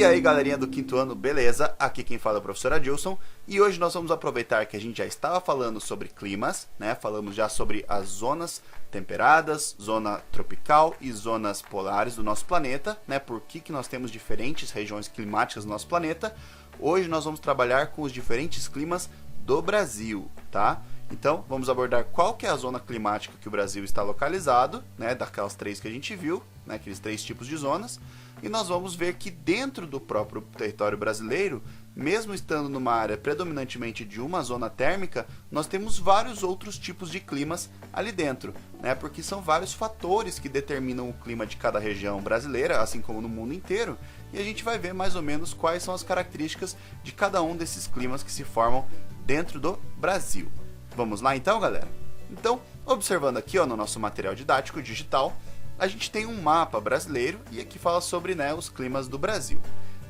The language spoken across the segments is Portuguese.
E aí galerinha do quinto ano, beleza? Aqui quem fala é o professor Adilson e hoje nós vamos aproveitar que a gente já estava falando sobre climas, né? Falamos já sobre as zonas temperadas, zona tropical e zonas polares do nosso planeta, né? Por que nós temos diferentes regiões climáticas no nosso planeta. Hoje nós vamos trabalhar com os diferentes climas do Brasil, tá? Então vamos abordar qual que é a zona climática que o Brasil está localizado, né? Daquelas três que a gente viu, né? Aqueles três tipos de zonas. E nós vamos ver que dentro do próprio território brasileiro, mesmo estando numa área predominantemente de uma zona térmica, nós temos vários outros tipos de climas ali dentro, né? Porque são vários fatores que determinam o clima de cada região brasileira, assim como no mundo inteiro, e a gente vai ver mais ou menos quais são as características de cada um desses climas que se formam dentro do Brasil. Vamos lá então, galera? Então, observando aqui ó, no nosso material didático digital, a gente tem um mapa brasileiro e aqui fala sobre, né, os climas do Brasil.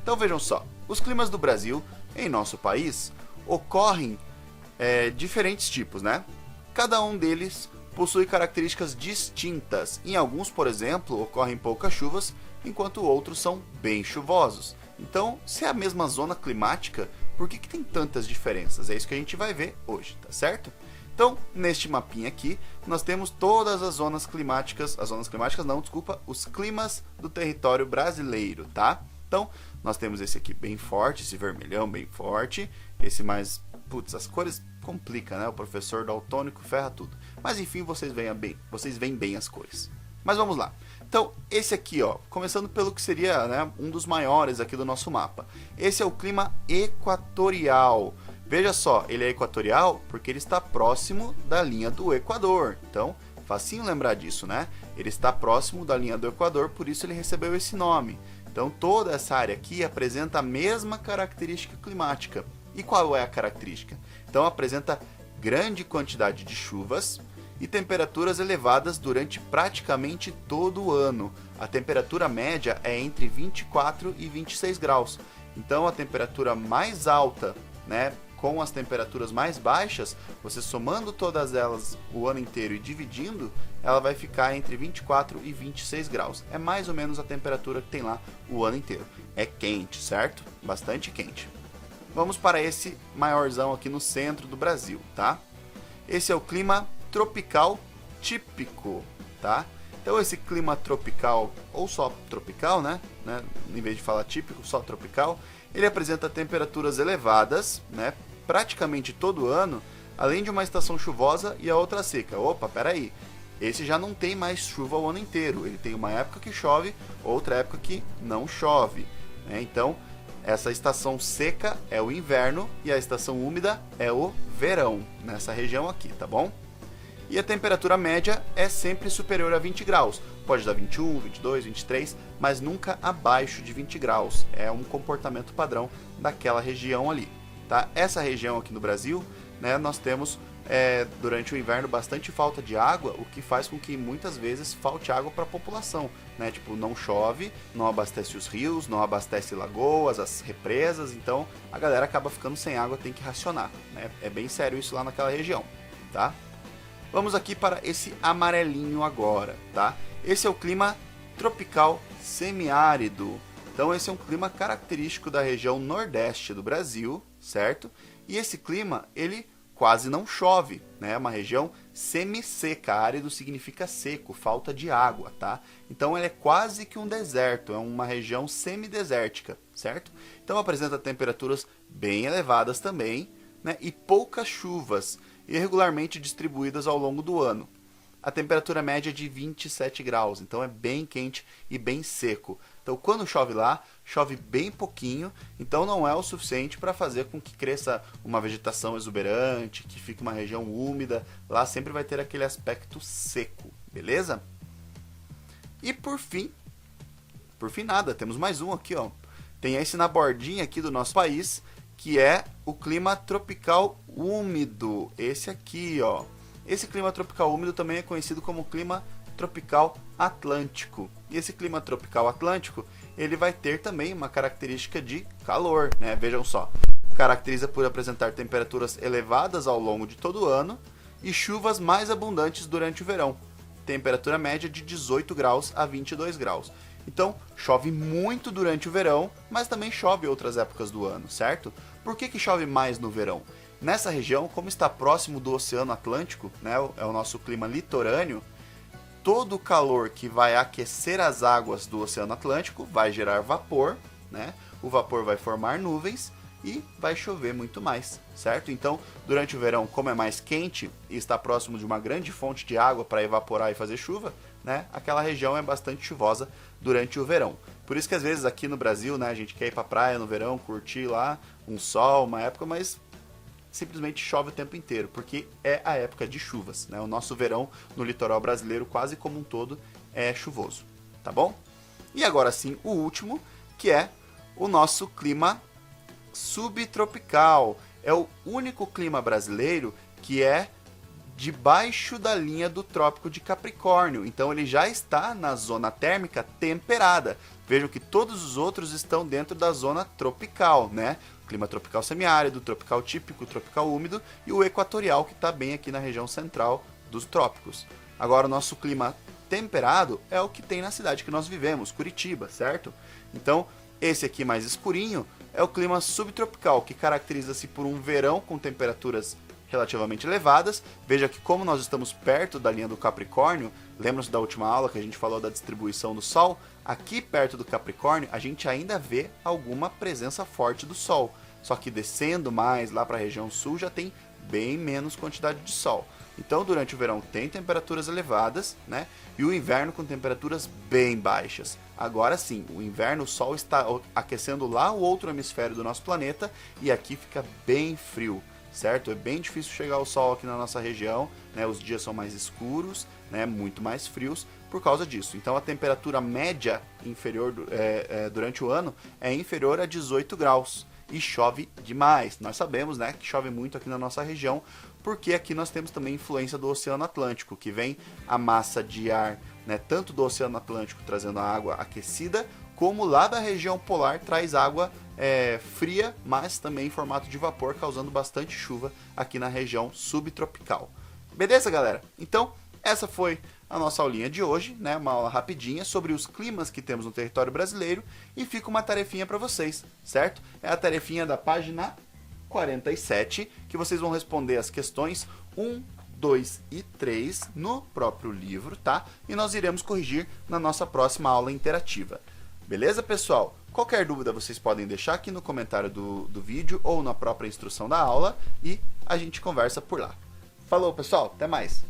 Então vejam só, os climas do Brasil em nosso país ocorrem diferentes tipos, né? Cada um deles possui características distintas. Em alguns, por exemplo, ocorrem poucas chuvas, enquanto outros são bem chuvosos. Então, se é a mesma zona climática, por que tem tantas diferenças? É isso que a gente vai ver hoje, tá certo? Então, neste mapinha aqui, nós temos todas as zonas climáticas, os climas do território brasileiro, tá? Então, nós temos esse aqui bem forte, esse vermelhão bem forte, esse mais, putz, as cores complicam, né? O professor daltônico ferra tudo. Mas enfim, vocês veem bem as cores. Mas vamos lá. Então, esse aqui, ó, começando pelo que seria, né, um dos maiores aqui do nosso mapa. Esse é o clima equatorial. Veja só, ele é equatorial porque ele está próximo da linha do Equador. Então, facinho lembrar disso, né? Ele está próximo da linha do Equador, por isso ele recebeu esse nome. Então, toda essa área aqui apresenta a mesma característica climática. E qual é a característica? Então, apresenta grande quantidade de chuvas e temperaturas elevadas durante praticamente todo o ano. A temperatura média é entre 24 e 26 graus. Então, a temperatura mais alta, né, com as temperaturas mais baixas, você somando todas elas o ano inteiro e dividindo, ela vai ficar entre 24 e 26 graus. É mais ou menos a temperatura que tem lá o ano inteiro. É quente, certo? Bastante quente. Vamos para esse maiorzão aqui no centro do Brasil, tá? Esse é o clima tropical típico, tá? Então esse clima tropical, ou só tropical, né? Em vez de falar típico, só tropical, ele apresenta temperaturas elevadas, né? Praticamente todo ano, além de uma estação chuvosa e a outra seca. Opa, peraí, esse já não tem mais chuva o ano inteiro. Ele tem uma época que chove, outra época que não chove, né? Então, essa estação seca é o inverno e a estação úmida é o verão, nessa região aqui, tá bom? E a temperatura média é sempre superior a 20 graus. Pode dar 21, 22, 23, mas nunca abaixo de 20 graus. É um comportamento padrão daquela região ali. Tá? Essa região aqui no Brasil, né, nós temos durante o inverno bastante falta de água, o que faz com que muitas vezes falte água para a população, né? Tipo, não chove, não abastece os rios, não abastece lagoas, as represas, então a galera acaba ficando sem água, tem que racionar, né? É bem sério isso lá naquela região, tá? Vamos aqui para esse amarelinho agora, tá? Esse é o clima tropical semiárido. Então esse é um clima característico da região nordeste do Brasil, certo? E esse clima, ele quase não chove, né? É uma região semi-seca. Árido significa seco, falta de água, tá? Então ele é quase que um deserto, é uma região semidesértica, certo? Então apresenta temperaturas bem elevadas também, né? E poucas chuvas, irregularmente distribuídas ao longo do ano. A temperatura média é de 27 graus, então é bem quente e bem seco. Então quando chove lá, chove bem pouquinho, então não é o suficiente para fazer com que cresça uma vegetação exuberante, que fique uma região úmida. Lá sempre vai ter aquele aspecto seco, beleza? E por fim nada, temos mais um aqui, ó. Tem esse na bordinha aqui do nosso país, que é o clima tropical úmido. Esse aqui, ó. Esse clima tropical úmido também é conhecido como clima tropical atlântico. E esse clima tropical atlântico, ele vai ter também uma característica de calor, né? Vejam só. Caracteriza por apresentar temperaturas elevadas ao longo de todo o ano e chuvas mais abundantes durante o verão. Temperatura média de 18 graus a 22 graus. Então, chove muito durante o verão, mas também chove outras épocas do ano, certo? Por que chove mais no verão? Nessa região, como está próximo do Oceano Atlântico, né, é o nosso clima litorâneo, todo o calor que vai aquecer as águas do Oceano Atlântico vai gerar vapor, né? O vapor vai formar nuvens e vai chover muito mais, certo? Então, durante o verão, como é mais quente e está próximo de uma grande fonte de água para evaporar e fazer chuva, né? Aquela região é bastante chuvosa durante o verão. Por isso que às vezes aqui no Brasil, né, a gente quer ir para a praia no verão, curtir lá um sol, uma época, mas simplesmente chove o tempo inteiro, porque é a época de chuvas, né? O nosso verão no litoral brasileiro, quase como um todo, é chuvoso, tá bom? E agora sim, o último, que é o nosso clima subtropical. É o único clima brasileiro que é debaixo da linha do Trópico de Capricórnio. Então ele já está na zona térmica temperada. Vejam que todos os outros estão dentro da zona tropical, né? Clima tropical semiárido, tropical típico, tropical úmido e o equatorial, que está bem aqui na região central dos trópicos. Agora o nosso clima temperado é o que tem na cidade que nós vivemos, Curitiba, certo? Então esse aqui mais escurinho é o clima subtropical, que caracteriza-se por um verão com temperaturas relativamente elevadas. Veja que como nós estamos perto da linha do Capricórnio, lembram-se da última aula que a gente falou da distribuição do Sol? Aqui perto do Capricórnio a gente ainda vê alguma presença forte do Sol, só que descendo mais lá para a região sul já tem bem menos quantidade de Sol. Então durante o verão tem temperaturas elevadas, né? E o inverno com temperaturas bem baixas. Agora sim, o inverno, o Sol está aquecendo lá o outro hemisfério do nosso planeta e aqui fica bem frio, certo? É bem difícil chegar ao Sol aqui na nossa região, né? Os dias são mais escuros, né? Muito mais frios por causa disso. Então a temperatura média inferior durante o ano é inferior a 18 graus e chove demais. Nós sabemos, né, que chove muito aqui na nossa região, porque aqui nós temos também influência do Oceano Atlântico, que vem a massa de ar, né, tanto do Oceano Atlântico trazendo a água aquecida, como lá da região polar traz água fria, mas também em formato de vapor, causando bastante chuva aqui na região subtropical. Beleza, galera? Então, essa foi a nossa aulinha de hoje, né? Uma aula rapidinha sobre os climas que temos no território brasileiro, e fica uma tarefinha para vocês, certo? É a tarefinha da página 47, que vocês vão responder as questões 1, 2 e 3 no próprio livro, tá? E nós iremos corrigir na nossa próxima aula interativa. Beleza, pessoal? Qualquer dúvida vocês podem deixar aqui no comentário do vídeo ou na própria instrução da aula e a gente conversa por lá. Falou, pessoal! Até mais!